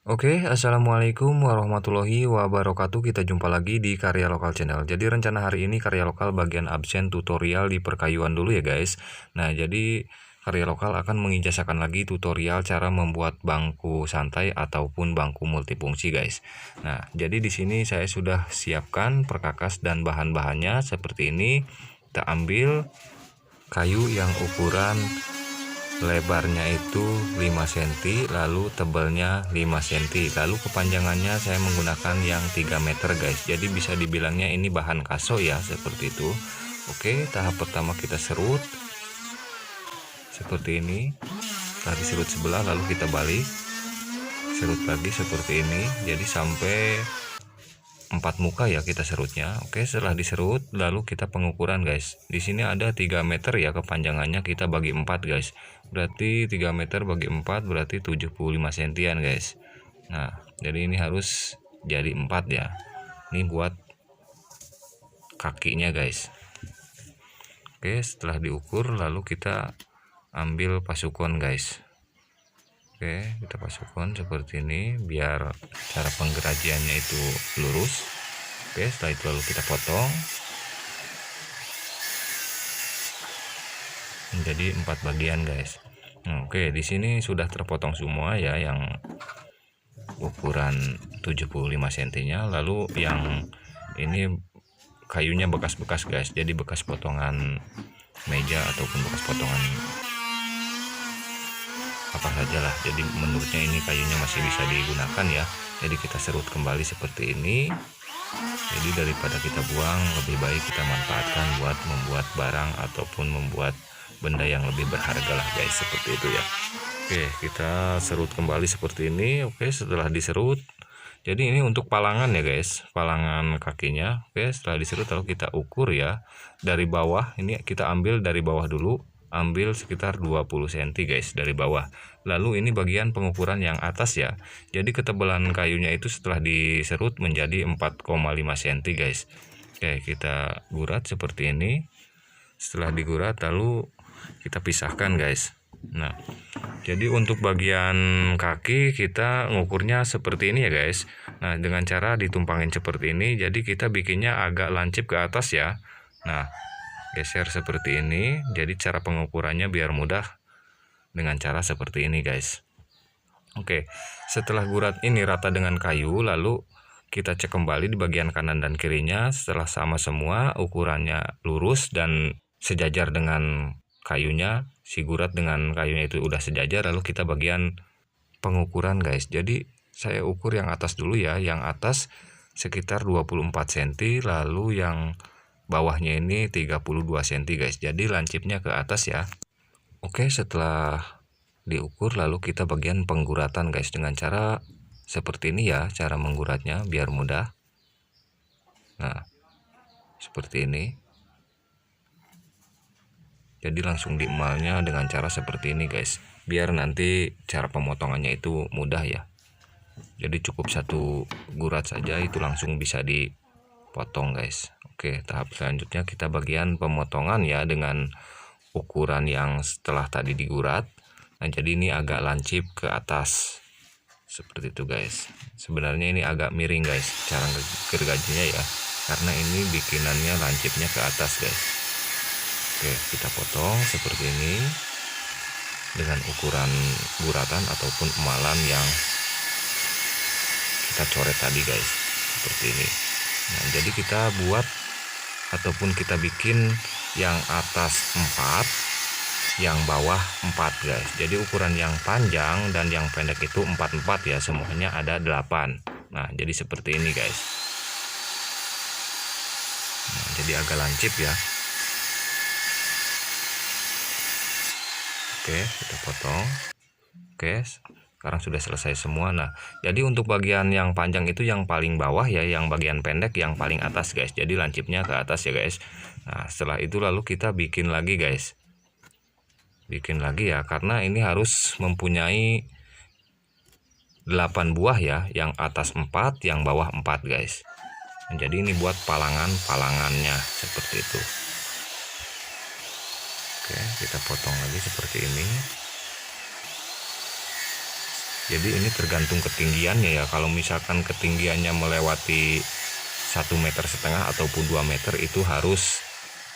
Oke, assalamualaikum warahmatullahi wabarakatuh. Kita jumpa lagi di Karya Lokal Channel. Jadi rencana hari ini Karya Lokal bagian absen tutorial di perkayuan dulu ya guys. Nah, jadi Karya Lokal akan mengijazakan lagi tutorial cara membuat bangku santai ataupun bangku multifungsi guys. Nah, jadi di sini saya sudah siapkan perkakas dan bahan-bahannya seperti ini. Kita ambil kayu yang ukuran lebarnya itu 5 cm, lalu tebalnya 5 cm, lalu kepanjangannya saya menggunakan yang 3 meter guys. Jadi bisa dibilangnya ini bahan kaso ya, seperti itu. Oke, tahap pertama kita serut seperti ini. Setelah diserut sebelah lalu kita balik, serut lagi seperti ini, jadi sampai 4 muka ya kita serutnya. Oke, setelah diserut lalu kita pengukuran guys. Di sini ada 3 meter ya kepanjangannya, kita bagi 4 guys. Berarti 3 meter bagi 4 berarti 75 sentian guys. Nah, jadi ini harus jadi 4 ya. Ini buat kakinya guys. Oke, setelah diukur lalu kita ambil pasukan guys. Oke, kita pasukkan seperti ini biar cara penggerajiannya itu lurus. Oke, setelah itu lalu kita potong menjadi 4 bagian guys. Oke, di sini sudah terpotong semua ya yang ukuran 75 cm-nya. Lalu yang ini kayunya bekas-bekas guys, jadi bekas potongan meja ataupun bekas potongan apa saja lah. Jadi menurutnya ini kayunya masih bisa digunakan ya, jadi kita serut kembali seperti ini. Jadi daripada kita buang, lebih baik kita manfaatkan buat membuat barang ataupun membuat benda yang lebih berharga lah guys, seperti itu ya. Oke, kita serut kembali seperti ini. Oke, setelah diserut, jadi ini untuk palangan ya guys, palangan kakinya. Oke, setelah diserut lalu kita ukur ya dari bawah. Ini kita ambil dari bawah dulu, ambil sekitar 20 cm guys dari bawah. Lalu ini bagian pengukuran yang atas ya. Jadi ketebalan kayunya itu setelah diserut menjadi 4,5 cm guys. Oke, kita gurat seperti ini. Setelah digurat lalu kita pisahkan guys. Nah, jadi untuk bagian kaki kita ngukurnya seperti ini ya guys. Nah, dengan cara ditumpangin seperti ini, jadi kita bikinnya agak lancip ke atas ya. Nah, geser seperti ini, jadi cara pengukurannya biar mudah dengan cara seperti ini guys. Oke, setelah gurat ini rata dengan kayu, lalu kita cek kembali di bagian kanan dan kirinya. Setelah sama semua, ukurannya lurus dan sejajar dengan kayunya, si gurat dengan kayunya itu udah sejajar, lalu kita bagian pengukuran guys. Jadi saya ukur yang atas dulu ya, yang atas sekitar 24 cm, lalu yang bawahnya ini 32 cm guys. Jadi lancipnya ke atas ya. Oke, setelah diukur lalu kita bagian pengguratan guys, dengan cara seperti ini ya, cara mengguratnya biar mudah. Nah, seperti ini. Jadi langsung diemalnya dengan cara seperti ini guys, biar nanti cara pemotongannya itu mudah ya. Jadi cukup satu gurat saja itu langsung bisa dipotong guys. Oke, tahap selanjutnya kita bagian pemotongan ya dengan ukuran yang setelah tadi digurat. Nah, jadi ini agak lancip ke atas seperti itu guys. Sebenarnya ini agak miring guys cara gergajinya ya, karena ini bikinannya lancipnya ke atas guys. Oke, kita potong seperti ini dengan ukuran guratan ataupun emalan yang kita coret tadi guys, seperti ini. Nah, jadi kita buat ataupun kita bikin yang atas 4, yang bawah 4 guys. Jadi ukuran yang panjang dan yang pendek itu 4 ya, semuanya ada 8. Nah, jadi seperti ini guys. Nah, jadi agak lancip ya. Oke, kita potong. Oke, sekarang sudah selesai semua. Nah, jadi untuk bagian yang panjang itu yang paling bawah ya, yang bagian pendek yang paling atas guys. Jadi lancipnya ke atas ya guys. Nah, setelah itu lalu kita bikin lagi guys. Bikin lagi ya, karena ini harus mempunyai 8 buah ya, yang atas 4, yang bawah 4 guys. Nah, jadi ini buat palangannya seperti itu. Oke, kita potong lagi seperti ini. Jadi ini tergantung ketinggiannya ya. Kalau misalkan ketinggiannya melewati 1,5 meter ataupun 2 meter itu harus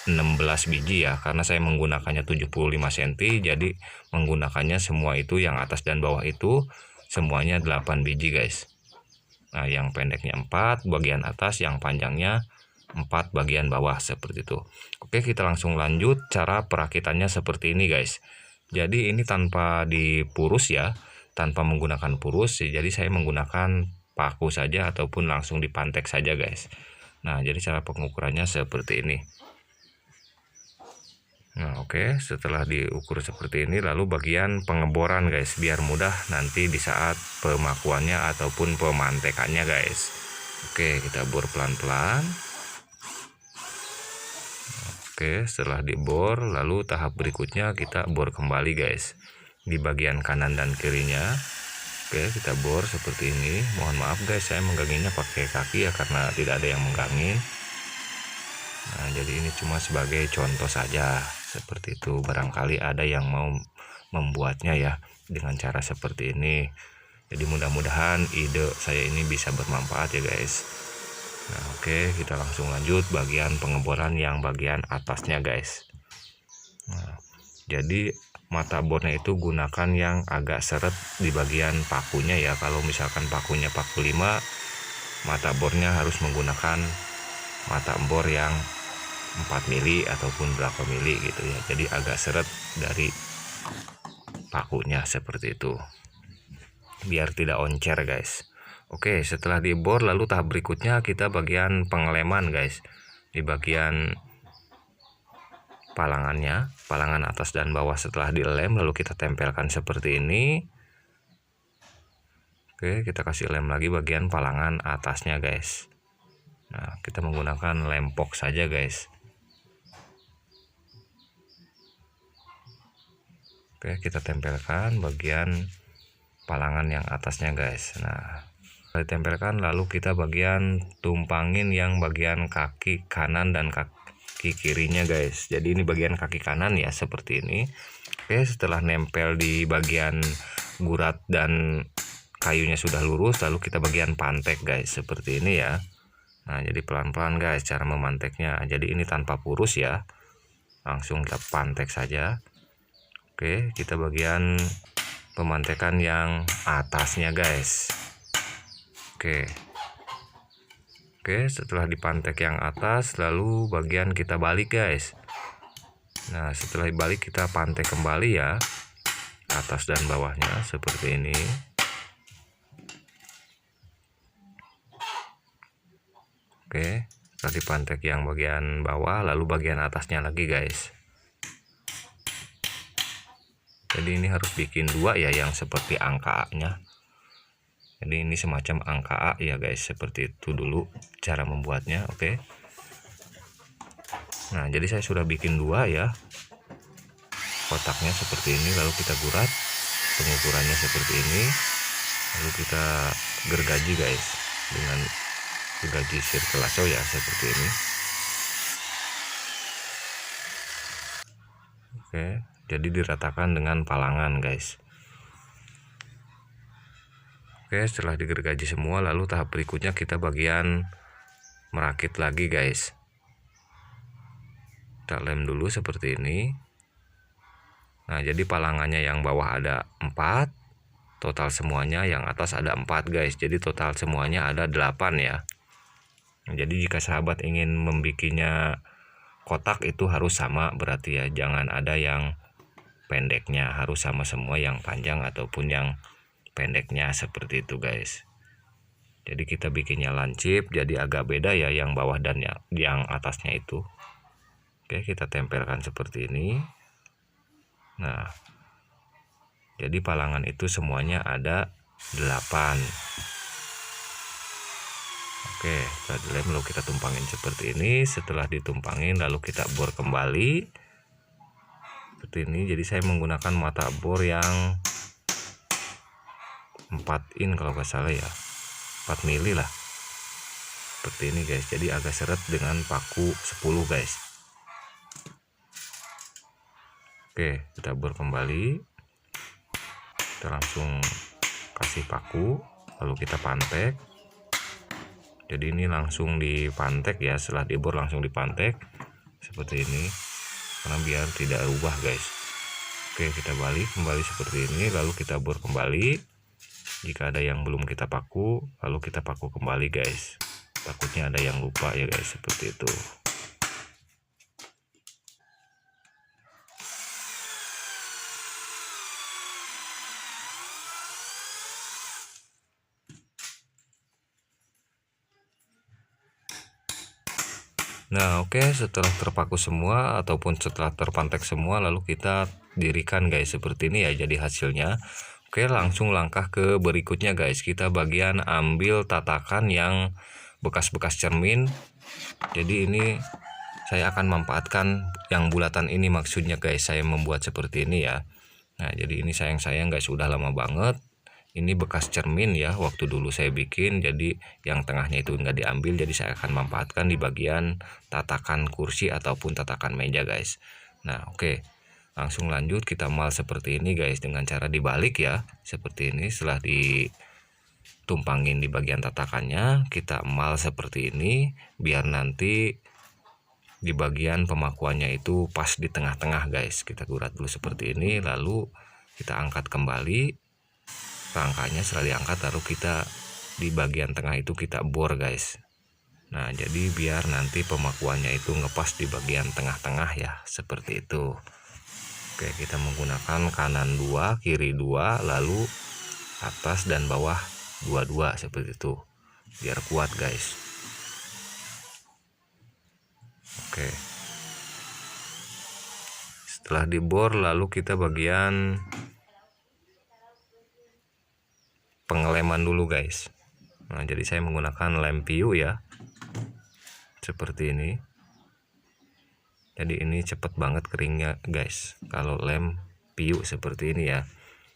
16 biji ya, karena saya menggunakannya 75 cm, jadi menggunakannya semua itu yang atas dan bawah itu semuanya 8 biji guys. Nah yang pendeknya 4 bagian atas, yang panjangnya 4 bagian bawah, seperti itu. Oke, kita langsung lanjut. Cara perakitannya seperti ini guys. Jadi ini tanpa dipurus ya, tanpa menggunakan purus, jadi saya menggunakan paku saja ataupun langsung dipantek saja guys. Nah jadi cara pengukurannya seperti ini. Nah oke, setelah diukur seperti ini, lalu bagian pengeboran guys, biar mudah nanti di saat pemakuannya ataupun pemantekannya guys. Oke, kita bor pelan-pelan. Oke, setelah dibor, lalu tahap berikutnya kita bor kembali guys, di bagian kanan dan kirinya. Oke, kita bor seperti ini. Mohon maaf guys, saya mengganginya pakai kaki ya, karena tidak ada yang menggangin. Nah jadi ini cuma sebagai contoh saja, seperti itu. Barangkali ada yang mau membuatnya ya dengan cara seperti ini. Jadi mudah-mudahan ide saya ini bisa bermanfaat ya guys. Nah oke, kita langsung lanjut bagian pengeboran yang bagian atasnya guys. Nah, jadi mata bornya itu gunakan yang agak seret di bagian pakunya ya. Kalau misalkan pakunya paku 5, mata bornya harus menggunakan mata bor yang 4 mili ataupun berapa mili gitu ya. Jadi agak seret dari pakunya seperti itu, biar tidak oncer guys. Oke, setelah dibor, lalu tahap berikutnya kita bagian pengeleman guys. Di bagian palangannya, palangan atas dan bawah setelah dilem, lalu kita tempelkan seperti ini. Oke, kita kasih lem lagi bagian palangan atasnya guys. Nah kita menggunakan lem pok saja guys. Oke, kita tempelkan bagian palangan yang atasnya guys. Nah ditempelkan, lalu kita bagian tumpangin yang bagian kaki kanan dan kaki kirinya guys. Jadi ini bagian kaki kanan ya, seperti ini. Oke, setelah nempel di bagian gurat dan kayunya sudah lurus, lalu kita bagian pantek guys, seperti ini ya. Nah jadi pelan-pelan guys cara memanteknya. Jadi ini tanpa purus ya, langsung kita pantek saja. Oke, kita bagian pemantekan yang atasnya guys. Oke, setelah dipantek yang atas, lalu bagian kita balik guys. Nah setelah dibalik kita pantek kembali ya, atas dan bawahnya seperti ini. Oke, setelah dipantek yang bagian bawah, lalu bagian atasnya lagi guys. Jadi ini harus bikin 2 ya, yang seperti angka A nya. Jadi ini semacam angka A ya guys, seperti itu dulu cara membuatnya. Oke, nah jadi saya sudah bikin 2 ya, kotaknya seperti ini. Lalu kita gurat, pengukurannya seperti ini. Lalu kita gergaji guys dengan gergaji sirkulasi ya, seperti ini. Oke, jadi diratakan dengan palangan guys. Oke, setelah digergaji semua, lalu tahap berikutnya kita bagian merakit lagi guys. Kita lem dulu seperti ini. Nah jadi palangannya yang bawah ada 4, total semuanya yang atas ada 4 guys. Jadi total semuanya ada 8 ya. Nah, jadi jika sahabat ingin membikinnya kotak itu harus sama berarti ya, jangan ada yang pendeknya, harus sama semua, yang panjang ataupun yang pendeknya, seperti itu guys. Jadi kita bikinnya lancip, jadi agak beda ya yang bawah dan yang atasnya itu. Oke, kita tempelkan seperti ini. Nah jadi palangan itu semuanya ada 8. Oke, setelah dilem lalu kita tumpangin seperti ini. Setelah ditumpangin lalu kita bor kembali seperti ini. Jadi saya menggunakan mata bor yang 4 in kalau nggak salah ya, 4 mili lah, seperti ini guys. Jadi agak seret dengan paku 10 guys. Oke, kita bor kembali, kita langsung kasih paku, lalu kita pantek. Jadi ini langsung dipantek ya, setelah dibor langsung dipantek seperti ini, karena biar tidak rubah guys. Oke, kita balik kembali seperti ini, lalu kita bor kembali. Jika ada yang belum kita paku, lalu kita paku kembali guys. Takutnya ada yang lupa ya guys, seperti itu. Nah oke, setelah terpaku semua ataupun setelah terpantek semua, lalu kita dirikan guys seperti ini ya jadi hasilnya. Oke, langsung langkah ke berikutnya guys. Kita bagian ambil tatakan yang bekas-bekas cermin. Jadi ini saya akan memanfaatkan yang bulatan ini, maksudnya guys, saya membuat seperti ini ya. Nah jadi ini sayang guys, sudah lama banget. Ini bekas cermin ya, waktu dulu saya bikin, jadi yang tengahnya itu enggak diambil, jadi saya akan memanfaatkan di bagian tatakan kursi ataupun tatakan meja guys. Nah oke, langsung lanjut kita mal seperti ini guys, dengan cara dibalik ya, seperti ini. Setelah ditumpangin di bagian tatakannya, kita mal seperti ini biar nanti di bagian pemakuannya itu pas di tengah-tengah guys. Kita gurat dulu seperti ini, lalu kita angkat kembali rangkanya. Setelah diangkat, lalu kita di bagian tengah itu kita bor guys. Nah jadi biar nanti pemakuannya itu ngepas di bagian tengah-tengah ya, seperti itu. Oke, kita menggunakan kanan 2 kiri 2, lalu atas dan bawah 2 seperti itu biar kuat guys. Oke, setelah dibor lalu kita bagian pengeleman dulu guys. Nah jadi saya menggunakan lem piu ya, seperti ini. Jadi ini cepet banget keringnya guys kalau lem piu seperti ini ya.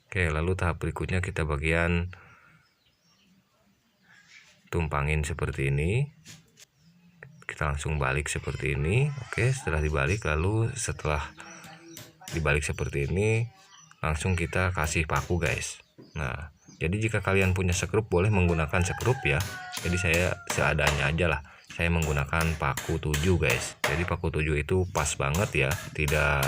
Oke, lalu tahap berikutnya kita bagian tumpangin seperti ini. Kita langsung balik seperti ini. Oke, setelah dibalik, lalu setelah dibalik seperti ini langsung kita kasih paku guys. Nah jadi jika kalian punya sekrup boleh menggunakan sekrup ya. Jadi saya seadanya aja lah. Saya menggunakan paku 7 guys. Jadi paku 7 itu pas banget ya, tidak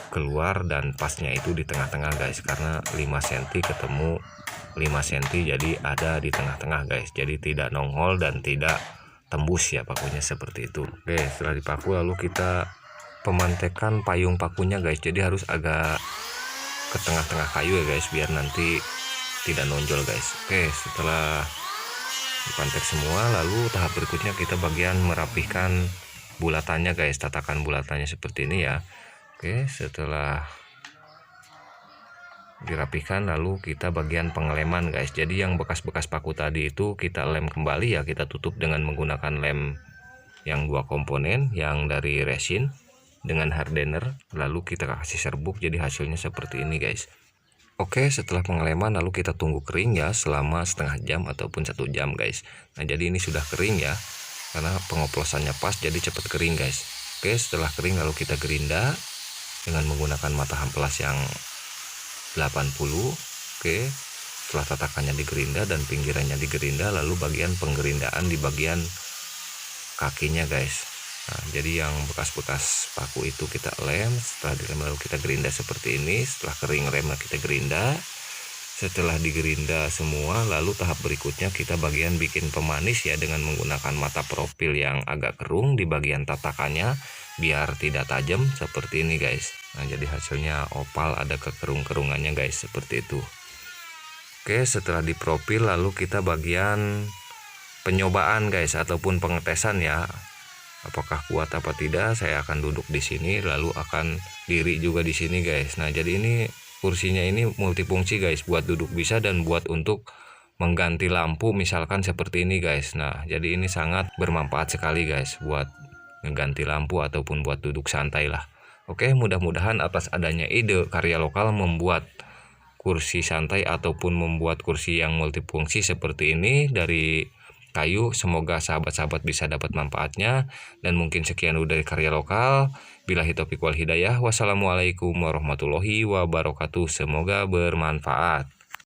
keluar dan pasnya itu di tengah-tengah guys. Karena 5 cm ketemu 5 cm, jadi ada di tengah-tengah guys. Jadi tidak nongol dan tidak tembus ya pakunya, seperti itu. Oke, setelah dipaku lalu kita pemantekan payung pakunya guys. Jadi harus agak ke tengah-tengah kayu ya guys, biar nanti tidak nonjol guys. Oke, setelah dipantek semua, lalu tahap berikutnya kita bagian merapihkan bulatannya guys, tatakan bulatannya seperti ini ya. Oke, setelah dirapihkan lalu kita bagian pengeleman guys. Jadi yang bekas-bekas paku tadi itu kita lem kembali ya, kita tutup dengan menggunakan lem yang 2 komponen yang dari resin dengan hardener, lalu kita kasih serbuk, jadi hasilnya seperti ini guys. Oke, setelah pengeleman lalu kita tunggu kering ya selama setengah jam ataupun 1 jam guys. Nah jadi ini sudah kering ya, karena pengoplosannya pas jadi cepat kering guys. Oke, setelah kering lalu kita gerinda dengan menggunakan mata amplas yang 80. Oke, setelah tatakannya digerinda dan pinggirannya digerinda, lalu bagian penggerindaan di bagian kakinya guys. Nah jadi yang bekas-bekas paku itu kita lem, setelah dilem lalu kita gerinda seperti ini. Setelah kering remnya kita gerinda. Setelah digerinda semua, lalu tahap berikutnya kita bagian bikin pemanis ya, dengan menggunakan mata profil yang agak kerung di bagian tatakannya biar tidak tajam seperti ini guys. Nah jadi hasilnya opal, ada kekerung-kerungannya guys, seperti itu. Oke, setelah diprofil lalu kita bagian penyobaan guys ataupun pengetesan ya, apakah kuat apa tidak. Saya akan duduk di sini lalu akan diri juga di sini guys. Nah jadi ini kursinya ini multifungsi guys, buat duduk bisa dan buat untuk mengganti lampu misalkan seperti ini guys. Nah jadi ini sangat bermanfaat sekali guys buat mengganti lampu ataupun buat duduk santai lah. Oke, mudah-mudahan atas adanya ide karya lokal membuat kursi santai ataupun membuat kursi yang multifungsi seperti ini dari kayu, semoga sahabat-sahabat bisa dapat manfaatnya. Dan mungkin sekian dulu dari karya lokal. Billahi taufiq wal hidayah. Wassalamualaikum warahmatullahi wabarakatuh. Semoga bermanfaat.